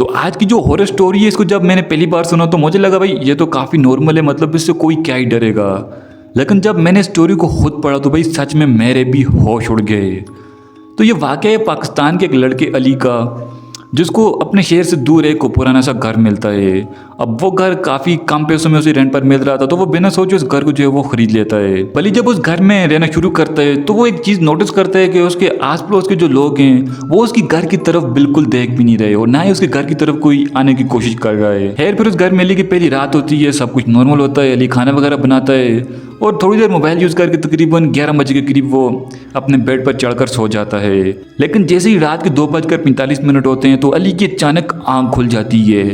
तो आज की जो हॉरर स्टोरी है इसको जब मैंने पहली बार सुना तो मुझे लगा भाई ये तो काफ़ी नॉर्मल है, मतलब इससे कोई क्या ही डरेगा। लेकिन जब मैंने स्टोरी को खुद पढ़ा तो भाई सच में मेरे भी होश उड़ गए। तो ये वाकया है पाकिस्तान के एक लड़के अली का, जिसको अपने शहर से दूर एक पुराना सा घर मिलता है। अब वो घर काफ़ी कम पैसों में उसे रेंट पर मिल रहा था, तो वो बिना सोचे उस घर को जो है वो खरीद लेता है। भले जब उस घर में रहना शुरू करता है तो वो एक चीज़ नोटिस करता है कि उसके आस पड़ोस के जो लोग हैं वो उसकी घर की तरफ बिल्कुल देख भी नहीं रहे और ना ही उसके घर की तरफ कोई आने की कोशिश कर रहा है। खैर फिर उस घर में अली की पहली रात होती है, सब कुछ नॉर्मल होता है। अली खाना वगैरह बनाता है और थोड़ी देर मोबाइल यूज़ करके तकरीबन 11 बजे के करीब वो अपने बेड पर चढ़कर सो जाता है। लेकिन जैसे ही रात के 2:45 होते हैं तो अली की अचानक आंख खुल जाती है,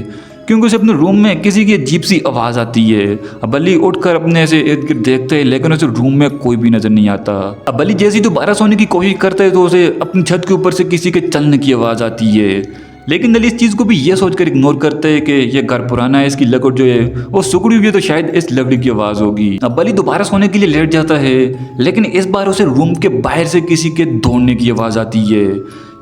क्योंकि उसे अपने रूम में किसी की अजीब सी आवाज़ आती है। अब अली उठकर अपने से इर्द गिर्द देखता है, लेकिन उसे रूम में कोई भी नज़र नहीं आता। अब अली जैसे ही दोबारा सोने की कोशिश करता है तो उसे अपनी छत के ऊपर से किसी के चलने की आवाज़ आती है। लेकिन अली इस चीज़ को भी ये सोचकर इग्नोर करता है कि ये घर पुराना है, इसकी लकड़ जो है वो सुखड़ी हुई है, तो शायद इस लकड़ी की आवाज़ होगी। अब अली दोबारा सोने के लिए लेट जाता है, लेकिन इस बार उसे रूम के बाहर से किसी के दौड़ने की आवाज़ आती है।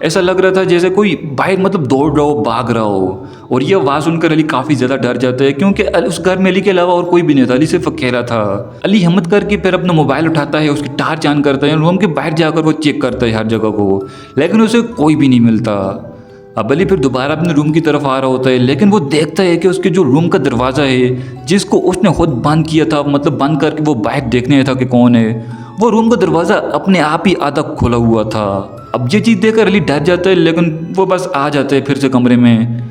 ऐसा लग रहा था जैसे कोई बाहर मतलब दौड़ रहा हो, भाग रहा हो। और ये आवाज़ सुनकर अली काफ़ी ज़्यादा डर जाता है, क्योंकि उस घर में अली के अलावा और कोई भी नहीं था, अली सिर्फ अकेला था। अली हिम्मत करके फिर अपना मोबाइल उठाता है, उसकी टार्च ऑन करता है, रूम के बाहर जाकर वो चेक करता है हर जगह को, लेकिन उसे कोई भी नहीं मिलता। अब अली फिर दोबारा अपने रूम की तरफ आ रहा होता है, लेकिन वो देखता है कि उसके जो रूम का दरवाज़ा है जिसको उसने खुद बंद किया था, मतलब बंद करके वो बाहर देखने आया था कि कौन है, वो रूम का दरवाज़ा अपने आप ही आधा खुला हुआ था। अब ये चीज़ देखकर अली डर जाता है, लेकिन वो बस आ जाता है फिर से कमरे में।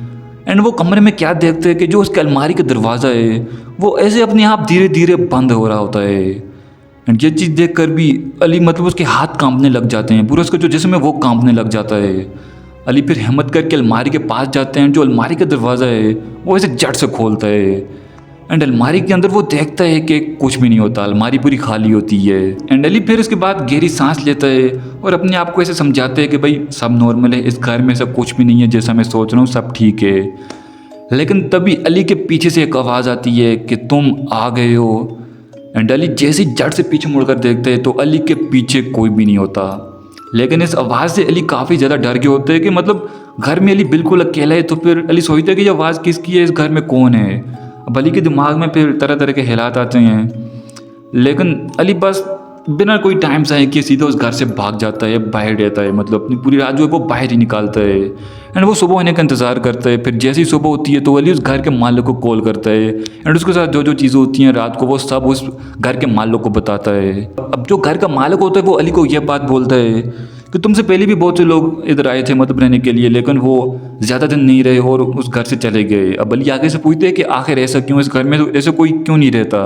एंड वो कमरे में क्या देखते हैं कि जो उसके अलमारी का दरवाज़ा है वो ऐसे अपने आप धीरे धीरे बंद हो रहा होता है। एंड ये चीज़ देखकर भी अली मतलब उसके हाथ कांपने लग जाते हैं, पूरा उसका जो जिस्म है वो कांपने लग जाता है। अली फिर हिम्मत करके अलमारी के पास जाते हैं, जो अलमारी का दरवाज़ा है वो ऐसे झट से खोलता है। एंड अलमारी के अंदर वो देखता है कि कुछ भी नहीं होता, अलमारी पूरी खाली होती है। एंड अली फिर उसके बाद गहरी सांस लेता है और अपने आप को ऐसे समझाते हैं कि भाई सब नॉर्मल है, इस घर में सब कुछ भी नहीं है जैसा मैं सोच रहा हूँ, सब ठीक है। लेकिन तभी अली के पीछे से एक आवाज़ आती है कि तुम आ गए हो। एंड अली जैसे ही झट से पीछे मुड़कर देखते हैं तो अली के पीछे कोई भी नहीं होता। लेकिन इस आवाज़ से अली काफ़ी ज़्यादा डर गए होते हैं कि मतलब घर में अली बिल्कुल अकेला है। तो फिर अली सोचता है कि ये आवाज़ किसकी है, इस घर में कौन है। अब अली के दिमाग में फिर तरह तरह के ख्यालात आते हैं, लेकिन अली बस बिना कोई टाइम जाए कि सीधा उस घर से भाग जाता है, बाहर रहता है, मतलब अपनी पूरी रात जो है वो बाहर ही निकालता है। एंड वो सुबह होने का इंतज़ार करता है। फिर जैसे ही सुबह होती है तो अली उस घर के मालिक को कॉल करता है एंड उसके साथ जो जो चीज़ें होती हैं रात को वो सब उस घर के मालिक को बताता है। अब जो घर का मालिक होता है वो अली को यह बात बोलता है कि तुमसे पहले भी बहुत से लोग इधर आए थे मतलब रहने के लिए, लेकिन वो ज़्यादा दिन नहीं रहे और उस घर से चले गए। अब अली आगे से पूछते हैं कि आखिर ऐसा क्यों, इस घर में तो ऐसे कोई क्यों नहीं रहता।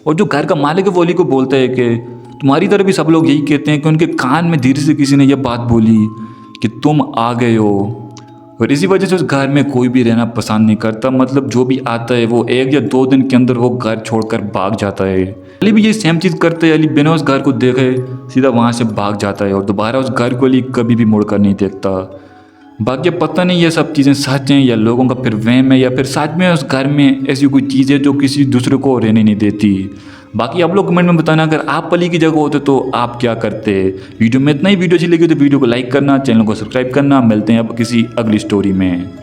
और जो घर का मालिक है वो अली को बोलता है कि तुम्हारी तरह भी सब लोग यही कहते हैं कि उनके कान में धीरे से किसी ने यह बात बोली कि तुम आ गए हो, और इसी वजह से उस घर में कोई भी रहना पसंद नहीं करता। मतलब जो भी आता है वो 1 या 2 दिन के अंदर वो घर छोड़कर भाग जाता है। अली भी ये सेम चीज़ करते हैं, अली बिना उस घर को देखे सीधा वहाँ से भाग जाता है और दोबारा उस घर को अली कभी भी मुड़कर नहीं देखता। बाकी पता नहीं ये सब चीज़ें सच हैं या लोगों का फिर वहम है, या फिर सच में उस घर में ऐसी कोई चीज़ है जो किसी दूसरे को रहने नहीं देती। बाकी आप लोग कमेंट में बताना अगर आप अली की जगह होते तो आप क्या करते। वीडियो में इतना ही। वीडियो अच्छी लगी तो वीडियो को लाइक करना, चैनल को सब्सक्राइब करना। मिलते हैं अब किसी अगली स्टोरी में।